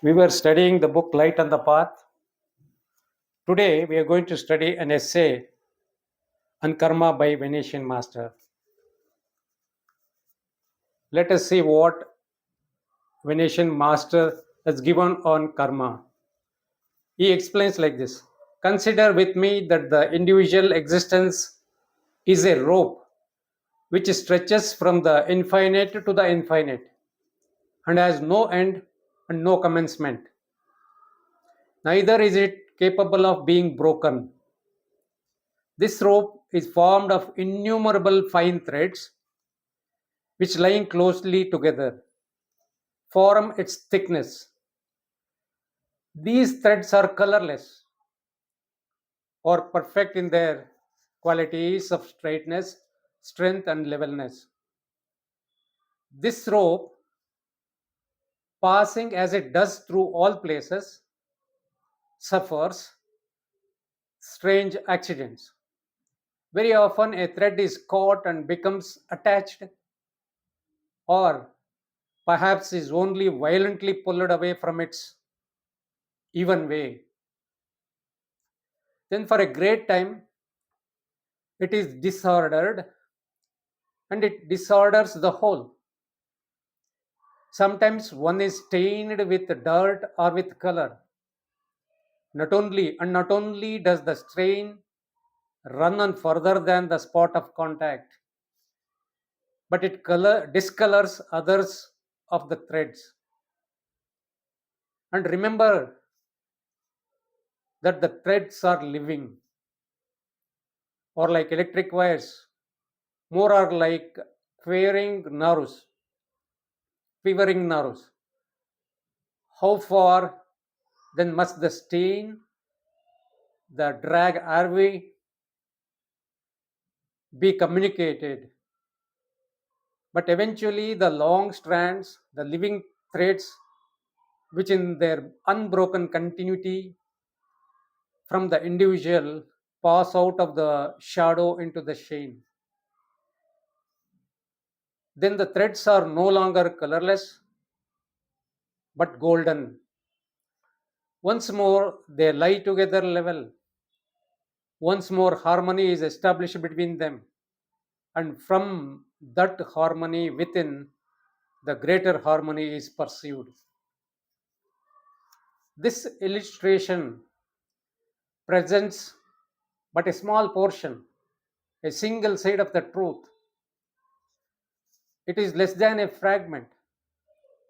We were studying the book Light on the Path. Today, we are going to study an essay on karma by Venetian master. Let us see what Venetian master has given on karma. He explains like this: Consider with me that the individual existence is a rope which stretches from the infinite to the infinite and has no end and no commencement. Neither is it capable of being broken. This rope is formed of innumerable fine threads which, lying closely together, form its thickness. These threads are colorless or perfect in their qualities of straightness, strength, and levelness. This rope, passing as it does through all places, suffers strange accidents. Very often, a thread is caught and becomes attached, or perhaps is only violently pulled away from its even way. Then, for a great time, it is disordered and it disorders the whole. Sometimes one is stained with dirt or with color. Not only does the stain run on further than the spot of contact, but it discolors others of the threads. And remember that the threads are living, or like electric wires, more are like quivering nerves, quivering nerves. How far then must the stain, the drag airway be communicated? But eventually, the long strands, the living threads, which in their unbroken continuity from the individual pass out of the shadow into the shade. Then the threads are no longer colorless but golden. Once more, they lie together level. Once more, harmony is established between them. And from that harmony within, the greater harmony is pursued. This illustration presents but a small portion, a single side of the truth. It is less than a fragment,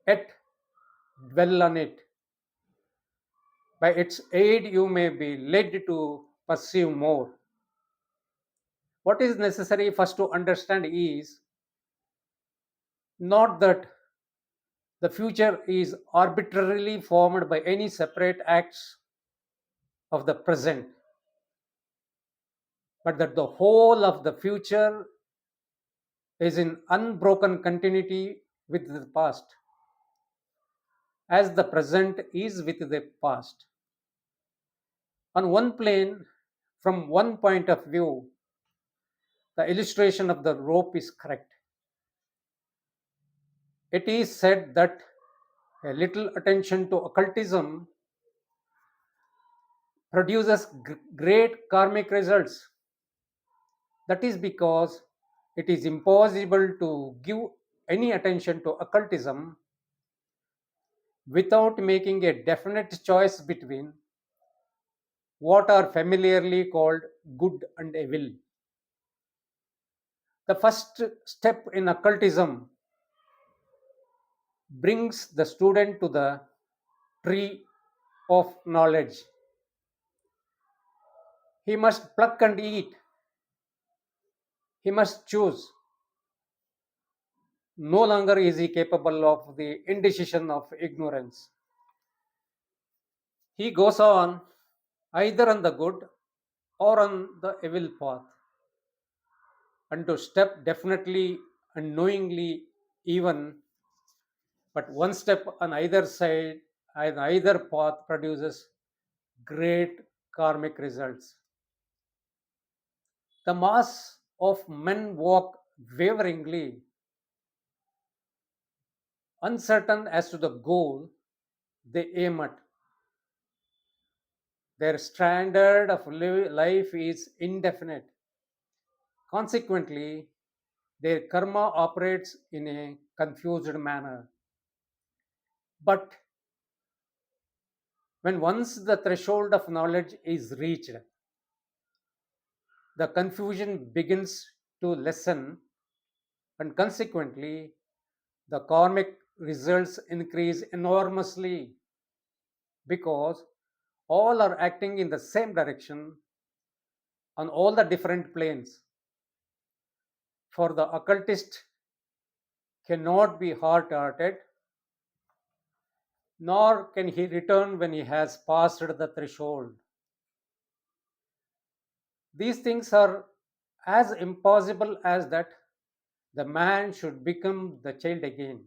yet dwell on it. By its aid, you may be led to perceive more. What is necessary first to understand is not that the future is arbitrarily formed by any separate acts of the present, but that the whole of the future is in unbroken continuity with the past, as the present is with the past. On one plane, from one point of view, the illustration of the rope is correct. It is said that a little attention to occultism produces great karmic results. That is because it is impossible to give any attention to occultism without making a definite choice between what are familiarly called good and evil. The first step in occultism brings the student to the tree of knowledge. He must pluck and eat. He must choose. No longer is he capable of the indecision of ignorance. He goes on either on the good or on the evil path, and to step definitely and knowingly even, but one step on either side and either path produces great karmic results. The mass of men walk waveringly, uncertain as to the goal, they aim at. Their standard of life is indefinite. Consequently, their karma operates in a confused manner. But when once the threshold of knowledge is reached, the confusion begins to lessen, and consequently, the karmic results increase enormously because all are acting in the same direction on all the different planes. For the occultist cannot be hard hearted, nor can he return when he has passed the threshold. These things are as impossible as that the man should become the child again.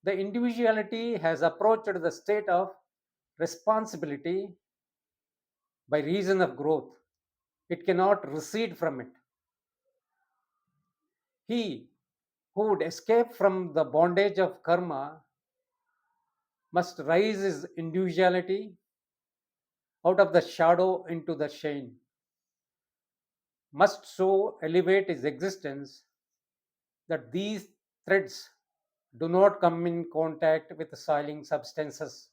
The individuality has approached the state of responsibility by reason of growth. It cannot recede from it. He who would escape from the bondage of karma must raise his individuality out of the shadow into the shine, must so elevate his existence that these threads do not come in contact with soiling substances,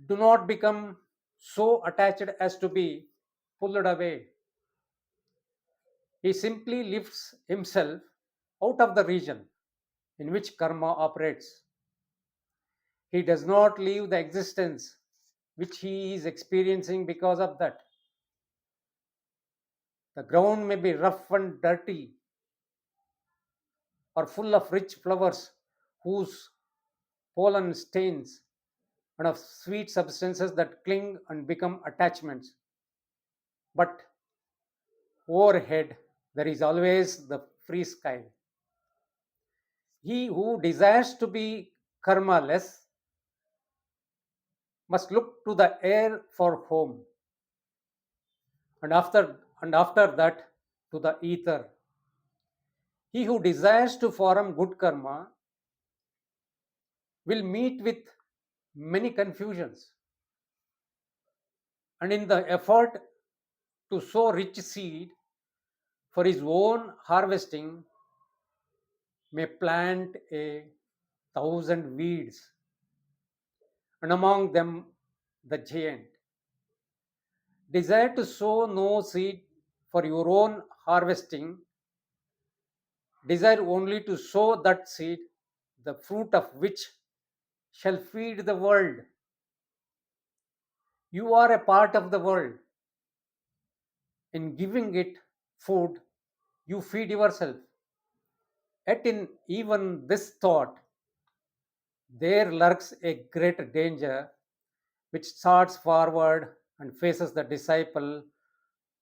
do not become so attached as to be pulled away. He simply lifts himself out of the region in which karma operates. He does not leave the existence which he is experiencing because of that. The ground may be rough and dirty or full of rich flowers whose pollen stains and of sweet substances that cling and become attachments. But overhead, there is always the free sky. He who desires to be karmaless must look to the air for home, and after that to the ether. He who desires to form good karma will meet with many confusions, and in the effort to sow rich seed for his own harvesting may plant a thousand weeds, and among them the giant. Desire to sow no seed for your own harvesting, desire only to sow that seed, the fruit of which shall feed the world. You are a part of the world. In giving it food, you feed yourself. Yet, in even this thought, there lurks a great danger which starts forward and faces the disciple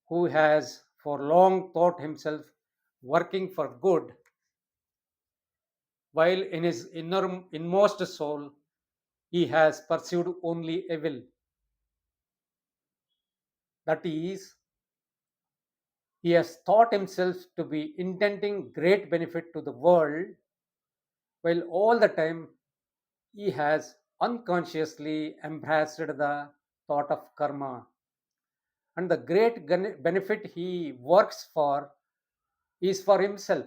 who has for long thought himself working for good, while in his inmost soul he has pursued only evil. That is, he has thought himself to be intending great benefit to the world, while all the time he has unconsciously embraced the thought of karma. And the great benefit he works for is for himself.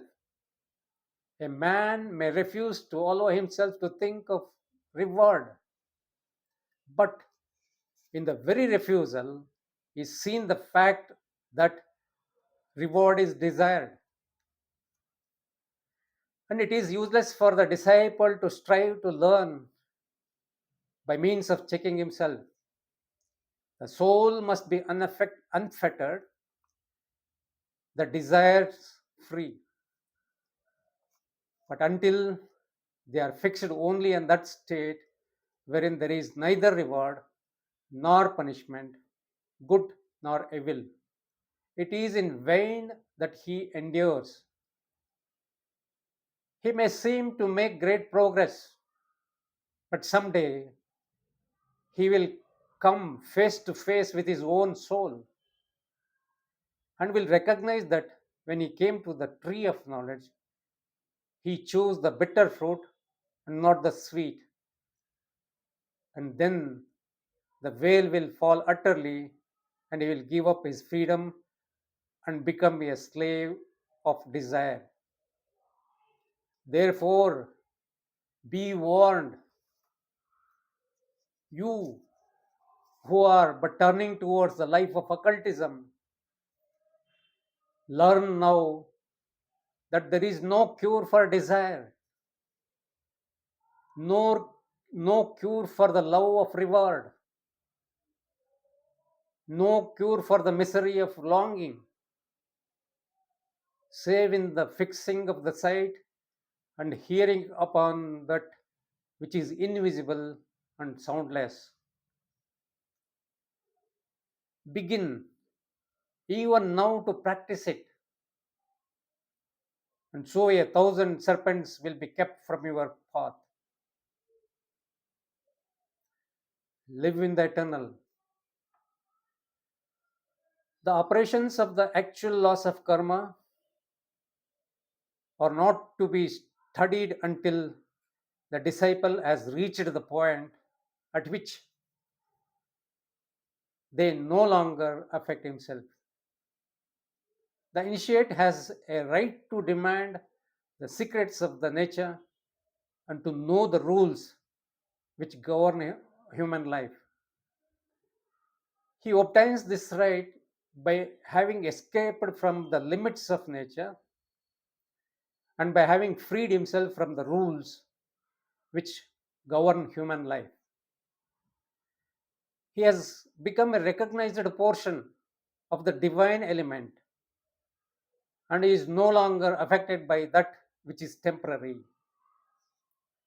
A man may refuse to allow himself to think of reward, but in the very refusal is seen the fact that reward is desired. And it is useless for the disciple to strive to learn by means of checking himself. The soul must be unfettered, the desires free. But until they are fixed only in that state wherein there is neither reward nor punishment, good nor evil, it is in vain that he endures. He may seem to make great progress, but someday he will come face to face with his own soul and will recognize that when he came to the tree of knowledge, he chose the bitter fruit and not the sweet. And then the whale will fall utterly, and he will give up his freedom and become a slave of desire. Therefore, be warned, you who are but turning towards the life of occultism. Learn now that there is no cure for desire, no cure for the love of reward, no cure for the misery of longing, save in the fixing of the sight and hearing upon that which is invisible and soundless. Begin even now to practice it, and so 1,000 serpents will be kept from your path. Live in the eternal. The operations of the actual laws of karma are not to be studied until the disciple has reached the point at which they no longer affect himself. The initiate has a right to demand the secrets of the nature and to know the rules which govern human life. He obtains this right by having escaped from the limits of nature and by having freed himself from the rules which govern human life. He has become a recognized portion of the divine element and is no longer affected by that which is temporary.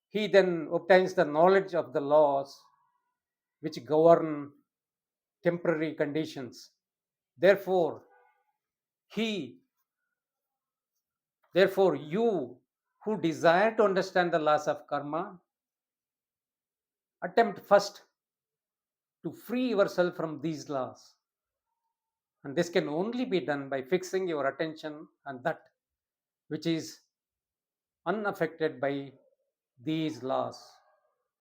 He then obtains the knowledge of the laws which govern temporary conditions. Therefore, he, therefore, you who desire to understand the laws of karma, attempt first to free yourself from these laws. And this can only be done by fixing your attention on that which is unaffected by these laws.